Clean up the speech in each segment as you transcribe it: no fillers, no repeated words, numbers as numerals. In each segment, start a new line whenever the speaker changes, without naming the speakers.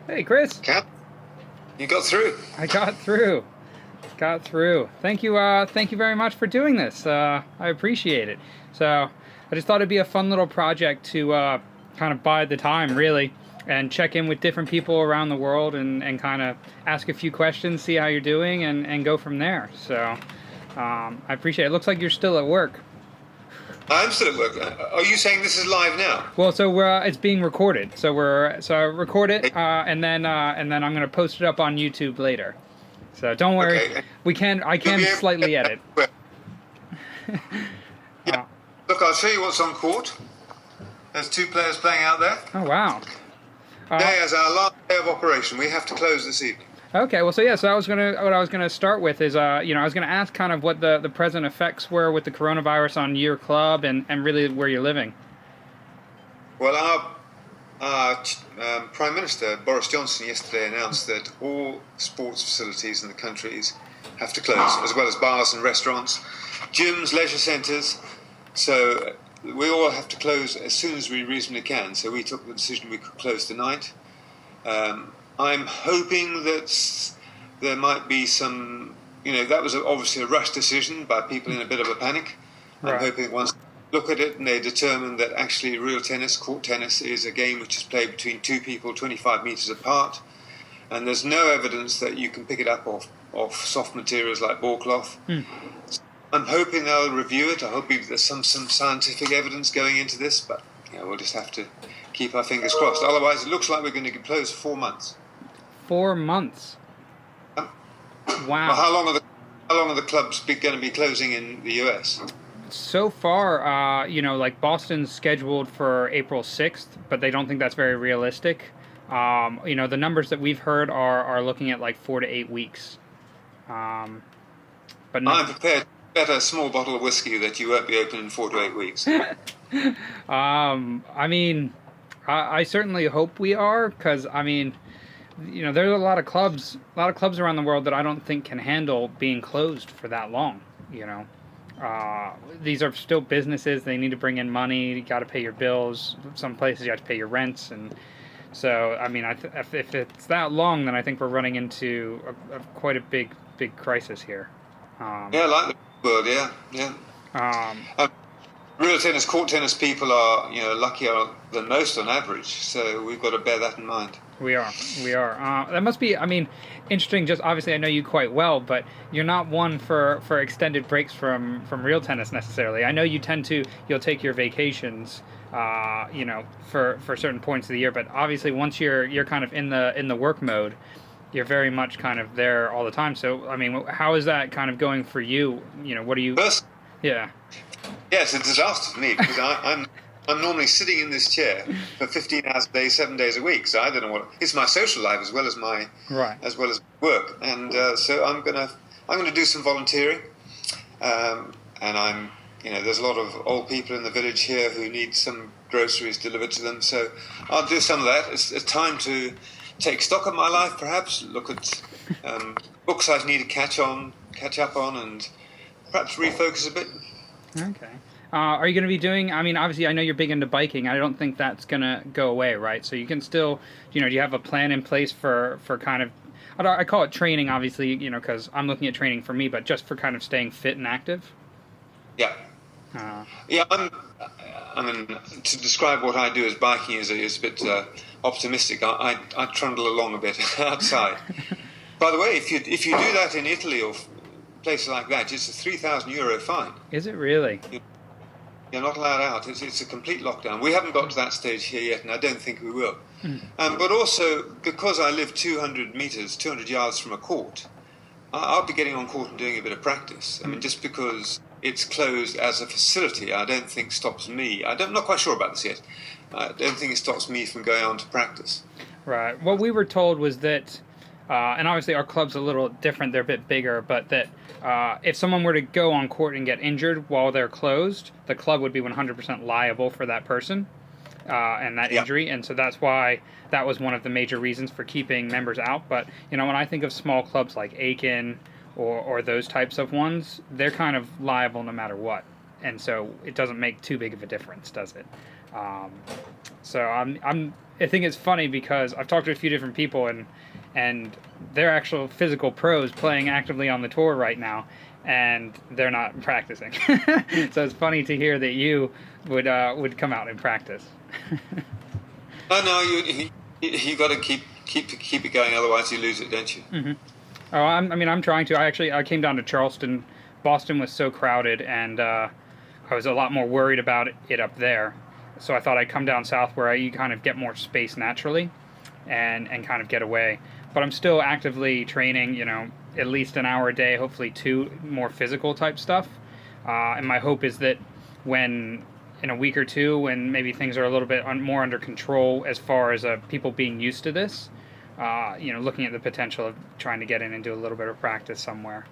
Hey, Chris.
Cap, you got through.
I got through. Got through. Thank you. Thank you very much for doing this. I appreciate it. So, I just thought it'd be a fun little project to kind of bide the time, really, and check in with different people around the world and kind of ask a few questions, see how you're doing, and go from there. So, I appreciate it. It looks like you're still at work.
I'm still at work. Are you saying this is live now?
Well, so it's being recorded. So I record it, and then I'm gonna post it up on YouTube later. So don't worry,
Okay.
I can slightly edit.
Yeah. Look, I'll show you what's on court. There's 2 players playing out there.
Oh wow.
Today is our last day of operation. We have to close this evening.
Okay, well, so what I was gonna start with is, I was gonna ask kind of what the present effects were with the coronavirus on your club and really where you're living.
Well, our Prime Minister, Boris Johnson, yesterday announced that all sports facilities in the countries have to close, as well as bars and restaurants, gyms, leisure centres. So we all have to close as soon as we reasonably can. So we took the decision we could close tonight. I'm hoping that there might be some, that was obviously a rush decision by people in a bit of a panic.
Right.
I'm hoping once they look at it and they determine that actually real tennis, court tennis, is a game which is played between 2 people 25 metres apart, and there's no evidence that you can pick it up off soft materials like ball cloth. I'm hoping they'll review it. I hope there's some scientific evidence going into this, but we'll just have to keep our fingers crossed. Otherwise, it looks like we're going to close for 4 months.
4 months. Wow.
Well, how long are the clubs going to be closing in the US?
So far, like Boston's scheduled for April 6th, but they don't think that's very realistic. The numbers that we've heard are looking at like 4 to 8 weeks. But no.
I'm prepared to bet a small bottle of whiskey that you won't be open in 4 to 8 weeks.
I certainly hope we are, because there's a lot of clubs around the world that I don't think can handle being closed for that long. These are still businesses. They need to bring in money. You got to pay your bills. Some places you have to pay your rents, and so if it's that long, then I think we're running into quite a big crisis here.
Like the world, yeah. Real tennis, court tennis people are, luckier than most on average. So we've got to bear that in mind.
We are. That must be, interesting. Just obviously, I know you quite well, but you're not one for extended breaks from real tennis necessarily. I know you'll take your vacations, for certain points of the year. But obviously, once you're kind of in the work mode, you're very much kind of there all the time. So, how is that kind of going for you? What do you? Yeah.
Yes, it's a disaster for me because I'm normally sitting in this chair for 15 hours a day, 7 days a week. So I don't know what it's my social life as well as my work, and so I'm gonna do some volunteering, and there's a lot of old people in the village here who need some groceries delivered to them. So I'll do some of that. It's time to take stock of my life, perhaps look at books I need to catch up on, and perhaps refocus a bit.
Okay. Are you going to be doing, obviously I know you're big into biking. I don't think that's going to go away, right? So you can still, do you have a plan in place for kind of, I call it training, obviously, because I'm looking at training for me, but just for kind of staying fit and active?
Yeah. To describe what I do as biking is a bit optimistic. I trundle along a bit outside. By the way, if you do that in Italy or places like that, it's a €3,000 fine.
Is it really?
You're not allowed out. It's a complete lockdown. We haven't got to that stage here yet, and I don't think we will. But also, because I live 200 yards from a court, I'll be getting on court and doing a bit of practice. Just because it's closed as a facility, I don't think stops me. I'm not quite sure about this yet. I don't think it stops me from going on to practice.
Right. What we were told was that, and obviously our club's a little different, they're a bit bigger, but that if someone were to go on court and get injured while they're closed, the club would be 100% liable for that person and that injury. And so that's why that was one of the major reasons for keeping members out. But, when I think of small clubs like Aiken or those types of ones, they're kind of liable no matter what. and so it doesn't make too big of a difference, does it? So I think it's funny because I've talked to a few different people, and they're actual physical pros playing actively on the tour right now, and they're not practicing. So it's funny to hear that you would come out and practice.
Oh no, you got to keep it going, otherwise you lose it, don't you?
Mm-hmm. Oh, I'm trying to. I came down to Charleston. Boston was so crowded, and I was a lot more worried about it up there. So I thought I'd come down south where you kind of get more space naturally, and kind of get away. But I'm still actively training, at least an hour a day, hopefully 2 more physical type stuff. And my hope is that when, in a week or 2, when maybe things are a little bit more under control as far as people being used to this, looking at the potential of trying to get in and do a little bit of practice somewhere.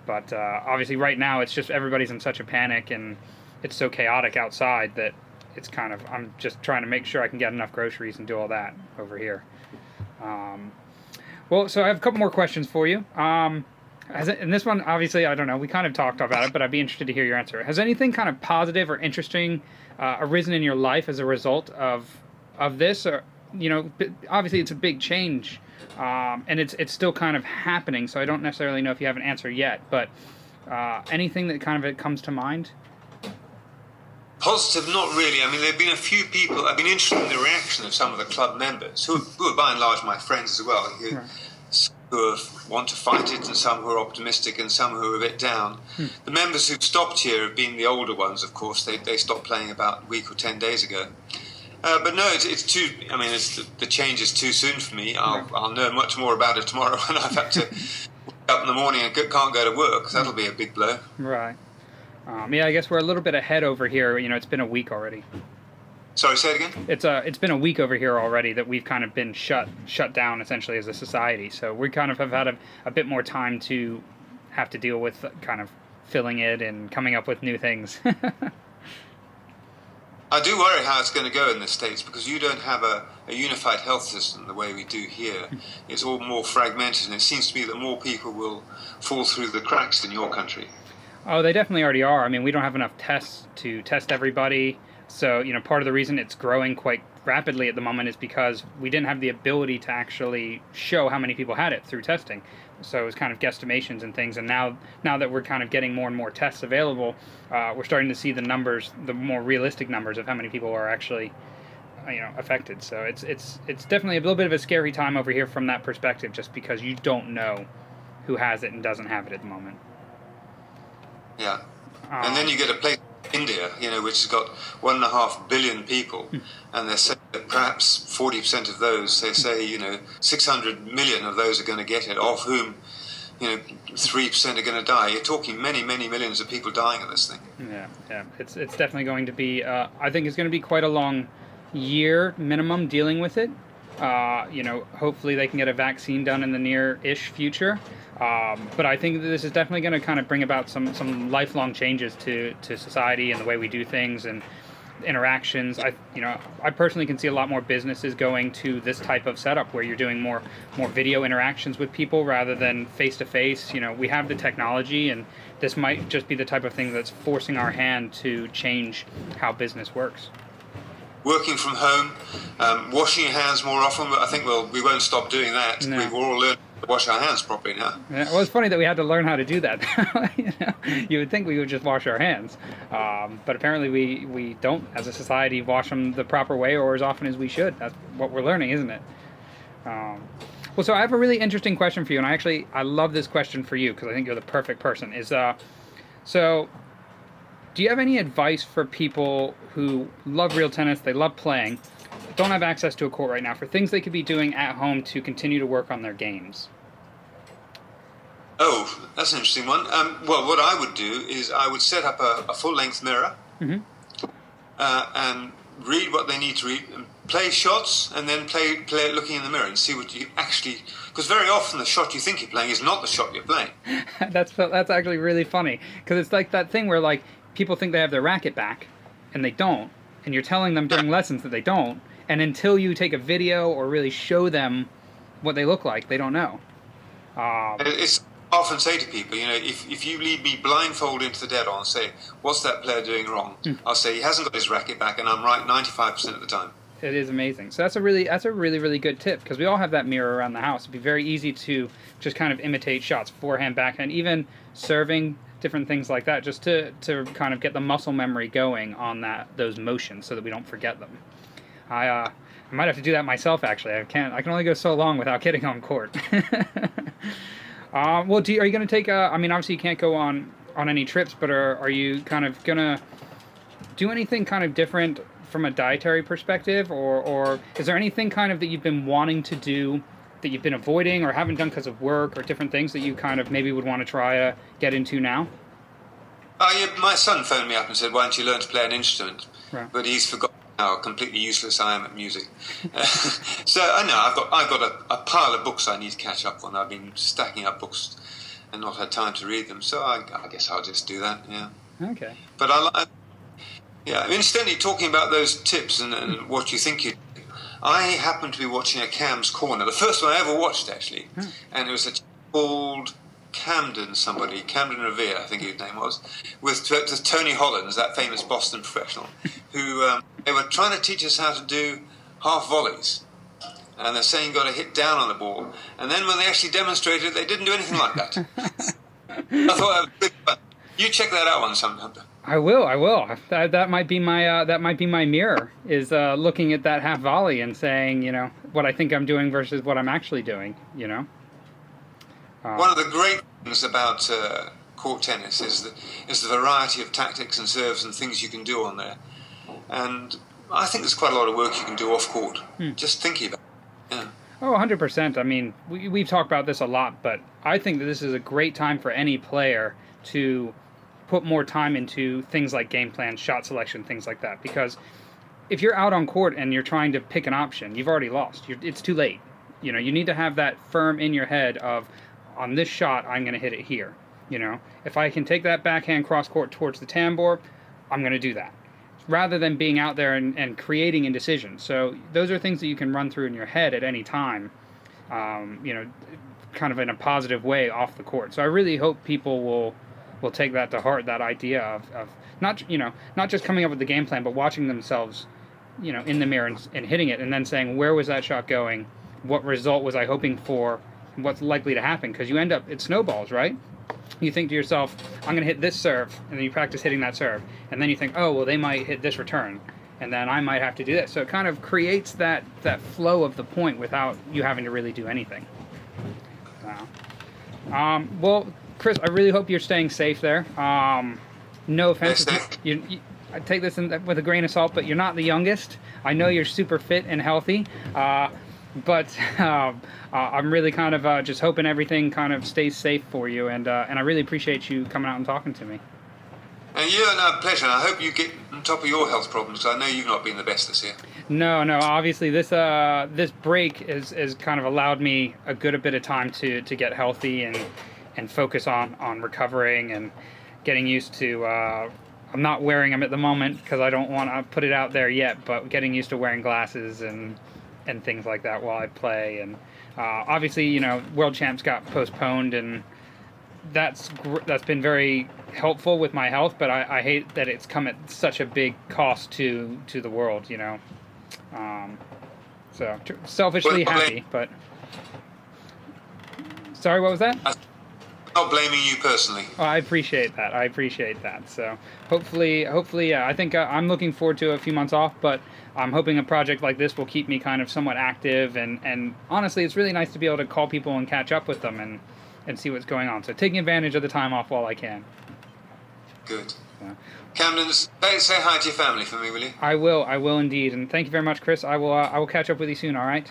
But obviously right now it's just everybody's in such a panic, and it's so chaotic outside that it's kind of, I'm just trying to make sure I can get enough groceries and do all that over here. Well, so I have a couple more questions for you. And this one, obviously, I don't know, we kind of talked about it, but I'd be interested to hear your answer. Has anything kind of positive or interesting arisen in your life as a result of this? Or, obviously it's a big change, and it's still kind of happening, so I don't necessarily know if you have an answer yet, but anything that kind of it comes to mind?
Positive, not really. I mean, there have been a few people, I've been interested in the reaction of some of the club members, who are by and large my friends as well, who want to fight it, and some who are optimistic, and some who are a bit down. The members who've stopped here have been the older ones, of course. They stopped playing about a week or 10 days ago. But no, it's too, I mean, the change is too soon for me. I'll know much more about it tomorrow when I've had to wake up in the morning and can't go to work, because that'll be a big blow.
Right. I guess we're a little bit ahead over here. It's been a week already.
Sorry, say it again?
It's been a week over here already that we've kind of been shut down essentially as a society. So we kind of have had a bit more time to have to deal with kind of filling it and coming up with new things.
I do worry how it's going to go in the States, because you don't have a unified health system the way we do here. It's all more fragmented, and it seems to me that more people will fall through the cracks in your country.
Oh, they definitely already are. I mean, we don't have enough tests to test everybody. So, part of the reason it's growing quite rapidly at the moment is because we didn't have the ability to actually show how many people had it through testing. So it was kind of guesstimations and things. And now that we're kind of getting more and more tests available, we're starting to see the numbers, the more realistic numbers of how many people are actually, affected. So it's definitely a little bit of a scary time over here from that perspective, just because you don't know who has it and doesn't have it at the moment.
Yeah. And then you get a place like India, which has got 1.5 billion people, and they say that perhaps 40% of those, they say, 600 million of those are going to get it, of whom, 3% are going to die. You're talking many, many millions of people dying of this thing.
Yeah. It's definitely going to be, I think it's going to be quite a long year minimum dealing with it. Hopefully they can get a vaccine done in the near-ish future. But I think that this is definitely going to kind of bring about some lifelong changes to society and the way we do things and interactions. I personally can see a lot more businesses going to this type of setup where you're doing more video interactions with people rather than face to face. We have the technology, and this might just be the type of thing that's forcing our hand to change how business works.
Working from home, washing your hands more often. I think we won't stop doing that.
No.
We've all learned to wash our hands properly now.
Yeah, well, it's funny that we had to learn how to do that. You would think we would just wash our hands, but apparently we don't, as a society, wash them the proper way or as often as we should. That's what we're learning, isn't it? Well, so I have a really interesting question for you, and I love this question for you because I think you're the perfect person. So do you have any advice for people who love real tennis, they love playing, don't have access to a court right now, for things they could be doing at home to continue to work on their games?
Oh, that's an interesting one. Well, what I would do is I would set up a full-length mirror, and read what they need to read, and play shots, and then play it looking in the mirror and see what you actually... Because very often the shot you think you're playing is not the shot you're playing.
That's actually really funny, because it's like that thing where like people think they have their racket back, and they don't, and you're telling them during lessons that they don't, and until you take a video or really show them what they look like, they don't know.
It's I often say to people, if you lead me blindfolded into the dead on and say, what's that player doing wrong? I'll say, he hasn't got his racket back, and I'm right 95% of the time.
It is amazing. So that's a really good tip, because we all have that mirror around the house. It'd be very easy to just kind of imitate shots, forehand, backhand, even serving, different things like that, just to kind of get the muscle memory going on those motions so that we don't forget them. I might have to do that myself, actually. I can only go so long without getting on court. Well, are you going to take I mean, obviously you can't go on any trips, but are you kind of going to do anything kind of different from a dietary perspective, or is there anything kind of that you've been wanting to do that you've been avoiding or haven't done because of work, or different things that you kind of maybe would want to try to get into now?
Yeah, my son phoned me up and said, why don't you learn to play an instrument?
Right.
But he's forgotten how completely useless I am at music. So I know I've got a pile of books I need to catch up on. I've been stacking up books and not had time to read them. So I guess I'll just do that. Yeah.
Okay.
But incidentally, talking about those tips and what you think you do, I happened to be watching a Cam's Corner, the first one I ever watched actually, and it was a called Camden Riviere, I think his name was, with Tony Hollins, that famous Boston professional, who they were trying to teach us how to do half volleys. And they're saying you've got to hit down on the ball. And then when they actually demonstrated, they didn't do anything like that. I thought that was big fun. You check that out one sometime.
I will. That might be my mirror, is looking at that half volley and saying, what I think I'm doing versus what I'm actually doing,
One of the great things about court tennis is the variety of tactics and serves and things you can do on there. And I think there's quite a lot of work you can do off court, just thinking about it. Yeah.
Oh, 100%. I mean, we've talked about this a lot, but I think that this is a great time for any player to put more time into things like game plan, shot selection, things like that. Because if you're out on court and you're trying to pick an option, you've already lost. It's too late. You need to have that firm in your head of, on this shot, I'm going to hit it here. If I can take that backhand cross court towards the tambour, I'm going to do that, rather than being out there and creating indecision. So those are things that you can run through in your head at any time, kind of in a positive way off the court. So I really hope people will take that to heart, that idea of not just coming up with the game plan, but watching themselves, in the mirror and hitting it, and then saying, where was that shot going? What result was I hoping for? What's likely to happen? Because you end up, it snowballs, right? You think to yourself, I'm going to hit this serve, and then you practice hitting that serve, and then you think, oh, well, they might hit this return, and then I might have to do this. So it kind of creates that flow of the point without you having to really do anything. Wow. Well, Chris, I really hope you're staying safe there. No offense. I take this with a grain of salt, but you're not the youngest. I know you're super fit and healthy. But I'm really kind of just hoping everything kind of stays safe for you, and I really appreciate you coming out and talking to me.
Yeah, pleasure. I hope you get on top of your health problems, because I know you've not been the best this year. No.
Obviously, this break has kind of allowed me a good bit of time to get healthy and focus on recovering and getting used to. I'm not wearing them at the moment because I don't want to put it out there yet, but getting used to wearing glasses and things like that while I play. And obviously, World Champs got postponed, and that's been very helpful with my health, but I hate that it's come at such a big cost to the world, so selfishly happy, but sorry, what was that?
I'm not blaming you personally.
Oh, I appreciate that. So hopefully, yeah, I think I'm looking forward to a few months off, but I'm hoping a project like this will keep me kind of somewhat active, and honestly, it's really nice to be able to call people and catch up with them and see what's going on. So taking advantage of the time off while I can.
Good. Camden, say hi to your family for me, will you?
I will indeed, and thank you very much, Chris. I will catch up with you soon, all right?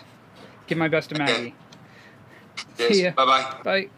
Give my best to Maggie.
Yes.
See ya.
Bye-bye.
Bye.